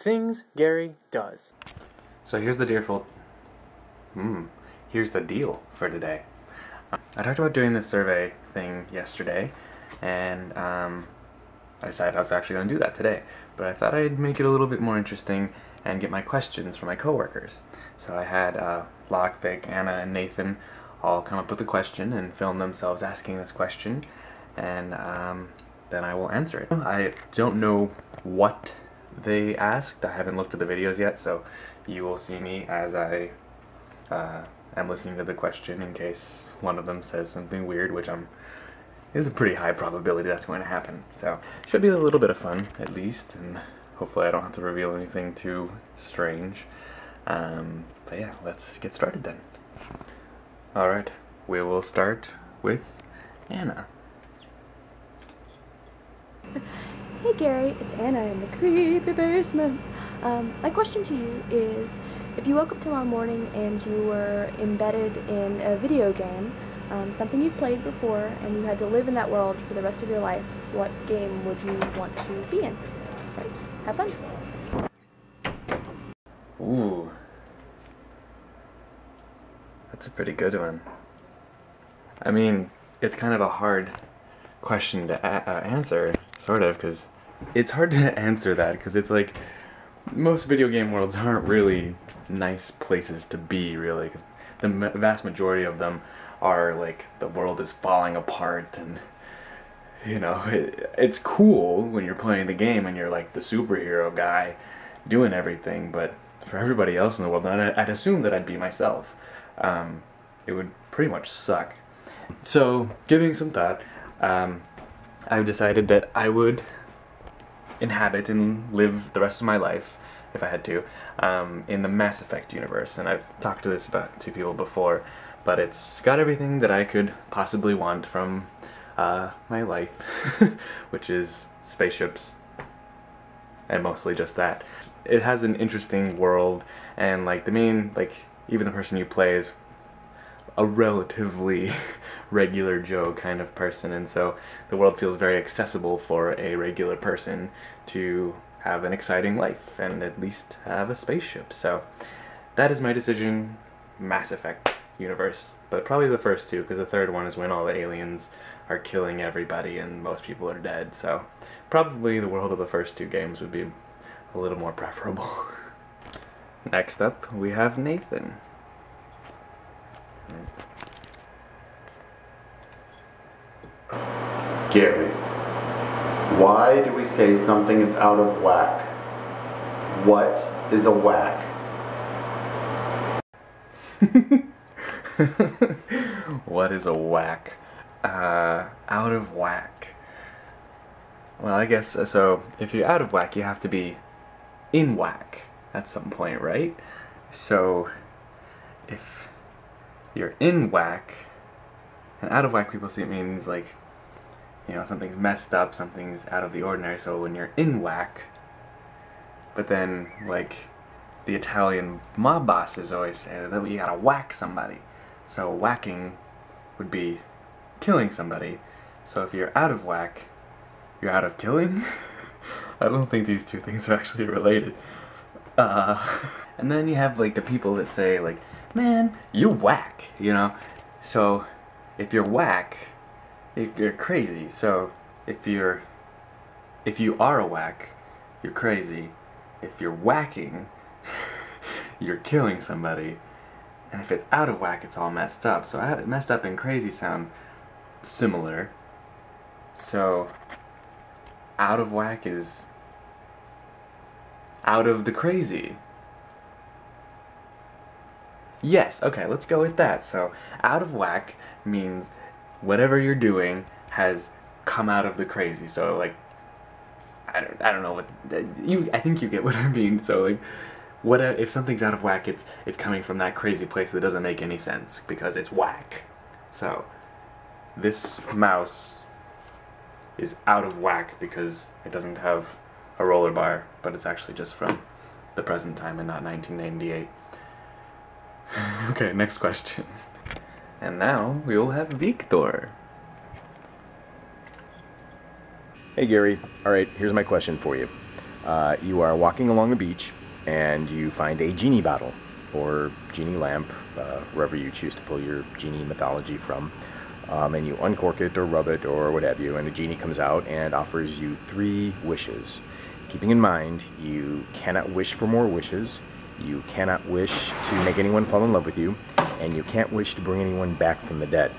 Things Gary does. So here's the here's the deal for today. I talked about doing this survey thing yesterday, and I decided I was actually going to do that today. But I thought I'd make it a little bit more interesting and get my questions from my coworkers. So I had Locke, Vic, Anna, and Nathan all come up with a question and film themselves asking this question, and then I will answer it. I don't know what they asked. I haven't looked at the videos yet, so you will see me as I am listening to the question in case one of them says something weird, which is a pretty high probability that's going to happen. So should be a little bit of fun at least, and hopefully I don't have to reveal anything too strange. But yeah, let's get started then. Alright, we will start with Anna. Hey Gary, it's Anna in the creepy basement. My question to you is, if you woke up tomorrow morning and you were embedded in a video game, something you've played before, and you had to live in that world for the rest of your life, what game would you want to be in? Right? Have fun. Ooh. That's a pretty good one. I mean, it's kind of a hard question to answer, sort of, because it's hard to answer that, because it's like, most video game worlds aren't really nice places to be, really, because the vast majority of them are like, the world is falling apart, and you know, it's cool when you're playing the game and you're like the superhero guy doing everything, but for everybody else in the world, and I'd assume that I'd be myself, it would pretty much suck. So, giving some thought, I've decided that I would inhabit and live the rest of my life, if I had to, in the Mass Effect universe. And I've talked to this about to people before, but it's got everything that I could possibly want from my life, which is spaceships, and mostly just that. It has an interesting world, and like the main, like even the person you play is a relatively regular Joe kind of person, and so the world feels very accessible for a regular person to have an exciting life and at least have a spaceship. So that is my decision. Mass Effect universe, but probably the first two, because the third one is when all the aliens are killing everybody and most people are dead, so probably the world of the first two games would be a little more preferable. Next up, we have Nathan. Gary, why do we say something is out of whack? What is a whack? What is a whack? Out of whack. Well, I guess, so if you're out of whack, you have to be in whack at some point, right? So, if you're in whack, and out of whack people see it means like, you know, something's messed up, something's out of the ordinary, so when you're in whack, but then, like, the Italian mob bosses always say that you gotta whack somebody. So whacking would be killing somebody. So if you're out of whack, you're out of killing? I don't think these two things are actually related. And then you have, like, the people that say, like, man, you whack, you know? So if you're whack, you're crazy. So if you are a whack, you're crazy. If you're whacking, you're killing somebody. And if it's out of whack, it's all messed up. So messed up and crazy sound similar. So out of whack is out of the crazy. Yes, okay, let's go with that. So out of whack means whatever you're doing has come out of the crazy. So like, I don't know what I think you get what I mean. So like, what if something's out of whack? It's coming from that crazy place that doesn't make any sense because it's whack. So this mouse is out of whack because it doesn't have a roller bar, but it's actually just from the present time and not 1998. Okay, next question. And now we will have Victor. Hey Gary, alright, here's my question for you. You are walking along a beach and you find a genie bottle or genie lamp, wherever you choose to pull your genie mythology from. And you uncork it or rub it or what have you, and the genie comes out and offers you 3 wishes. Keeping in mind, you cannot wish for more wishes, you cannot wish to make anyone fall in love with you, and you can't wish to bring anyone back from the dead.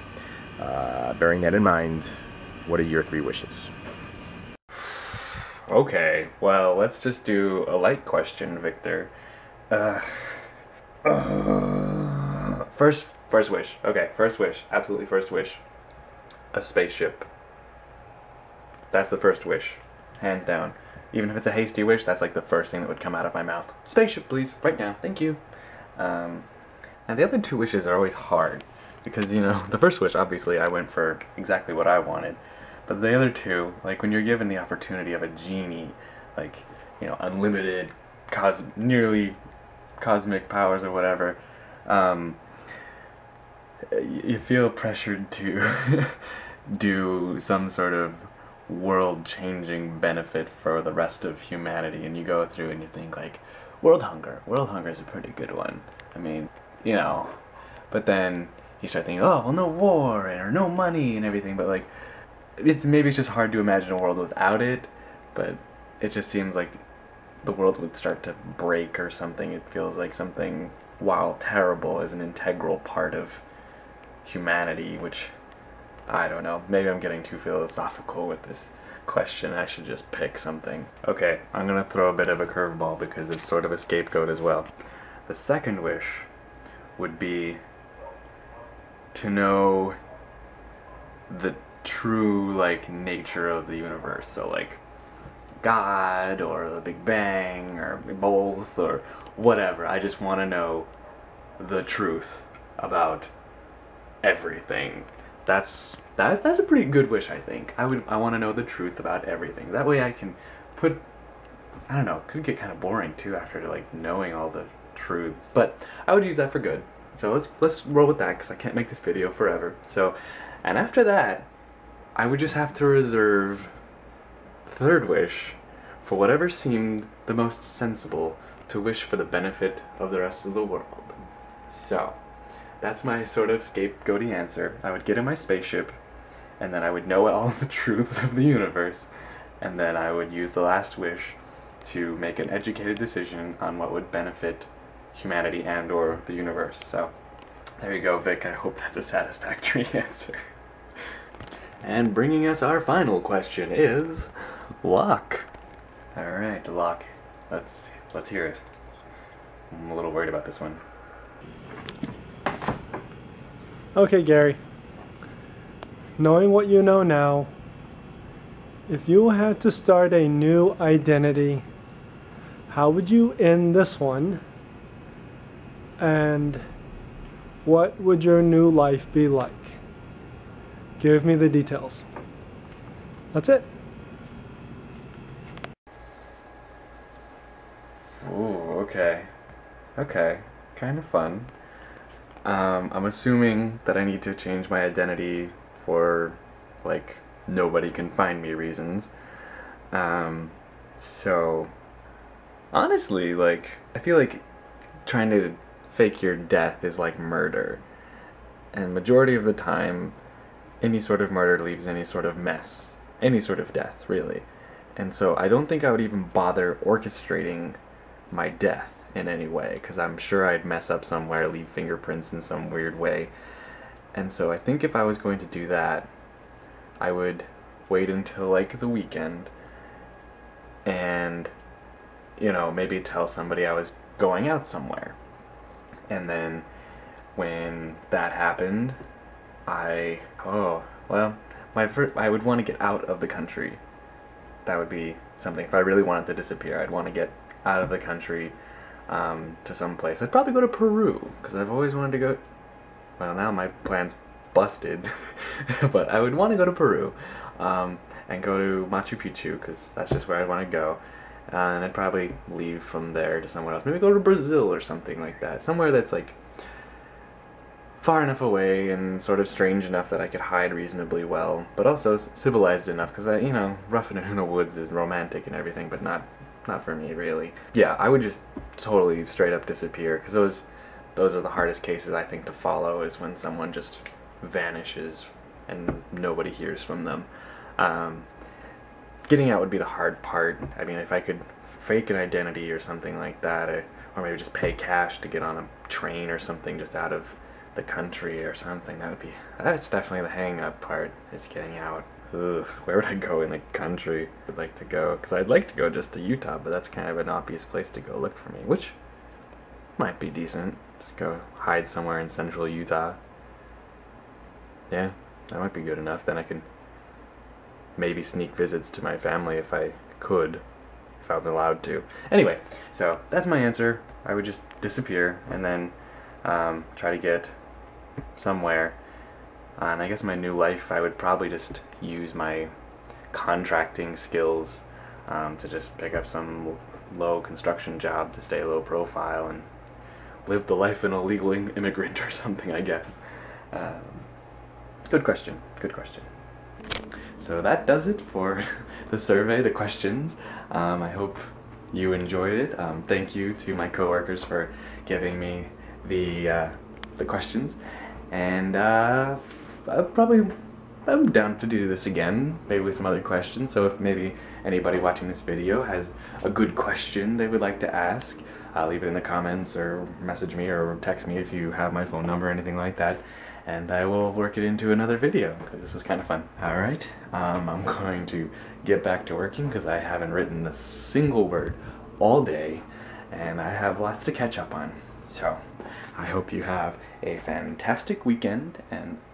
Bearing that in mind, what are your 3 wishes? Okay, well, let's just do a light question, Victor. First wish. Okay, first wish. Absolutely first wish. A spaceship. That's the first wish. Hands down. Even if it's a hasty wish, that's like the first thing that would come out of my mouth. Spaceship, please. Right now. Thank you. And the other 2 wishes are always hard. Because, you know, the first wish, obviously, I went for exactly what I wanted. But the other 2, like, when you're given the opportunity of a genie, like, you know, unlimited, nearly cosmic powers or whatever, you feel pressured to do some sort of world-changing benefit for the rest of humanity, and you go through and you think, like, world hunger is a pretty good one. I mean, you know, but then you start thinking, oh, well, no war or no money and everything, but, like, maybe it's just hard to imagine a world without it, but it just seems like the world would start to break or something. It feels like something, while terrible, is an integral part of humanity, which, I don't know, maybe I'm getting too philosophical with this question. I should just pick something. Okay, I'm gonna throw a bit of a curveball because it's sort of a scapegoat as well. The second wish would be to know the true, like, nature of the universe. So, like, God or the Big Bang or both or whatever. I just want to know the truth about everything. That's a pretty good wish, I think. I want to know the truth about everything. That way I can put, I don't know, it could get kind of boring too after, like, knowing all the truths, but I would use that for good. So let's roll with that because I can't make this video forever. So, and after that, I would just have to reserve third wish for whatever seemed the most sensible to wish for the benefit of the rest of the world. So, that's my sort of scapegoaty answer. I would get in my spaceship, and then I would know all the truths of the universe, and then I would use the last wish to make an educated decision on what would benefit humanity and or the universe. So, there you go, Vic. I hope that's a satisfactory answer. And bringing us our final question is luck. Alright, luck. Let's hear it. I'm a little worried about this one. Okay, Gary. Knowing what you know now, if you had to start a new identity, how would you end this one? And what would your new life be like? Give me the details. That's it. Ooh, okay. Okay. Kind of fun. I'm assuming that I need to change my identity for, like, nobody can find me reasons. So, honestly, like, I feel like trying to fake your death is like murder. And majority of the time, any sort of murder leaves any sort of mess. Any sort of death, really. And so I don't think I would even bother orchestrating my death in any way, because I'm sure I'd mess up somewhere, leave fingerprints in some weird way. And so I think if I was going to do that, I would wait until, like, the weekend and, you know, maybe tell somebody I was going out somewhere. And then when that happened, I would want to get out of the country. That would be something. If I really wanted to disappear, I'd want to get out of the country to some place. I'd probably go to Peru, because I've always wanted to go. Well, now my plan's busted. But I would want to go to Peru and go to Machu Picchu, because that's just where I'd want to go. And I'd probably leave from there to somewhere else. Maybe go to Brazil or something like that. Somewhere that's, like, far enough away and sort of strange enough that I could hide reasonably well, but also civilized enough, because, you know, roughing it in the woods is romantic and everything, but not not for me, really. Yeah, I would just totally straight up disappear, because those are the hardest cases, I think, to follow, is when someone just vanishes and nobody hears from them. Getting out would be the hard part. I mean, if I could fake an identity or something like that, or maybe just pay cash to get on a train or something just out of the country or something, that's definitely the hang-up part, is getting out. Ugh, where would I go in the country? I'd like to go, because I'd like to go just to Utah, but that's kind of an obvious place to go look for me, which might be decent. Just go hide somewhere in central Utah. Yeah, that might be good enough. Then I can maybe sneak visits to my family if I could, if I'm allowed to. Anyway, so that's my answer. I would just disappear and then try to get somewhere. And I guess my new life, I would probably just use my contracting skills to just pick up some low construction job to stay low profile and live the life of an illegal immigrant or something, I guess. Good question, good question. So that does it for the survey, the questions. I hope you enjoyed it. Thank you to my coworkers for giving me the questions. And I'm down to do this again, maybe with some other questions. So if maybe anybody watching this video has a good question they would like to ask, leave it in the comments or message me or text me if you have my phone number or anything like that, and I will work it into another video, because this was kind of fun. Alright, I'm going to get back to working because I haven't written a single word all day, and I have lots to catch up on. So, I hope you have a fantastic weekend,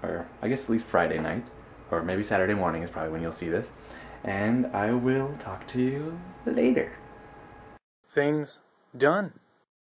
or I guess at least Friday night, or maybe Saturday morning is probably when you'll see this, and I will talk to you later. Things done.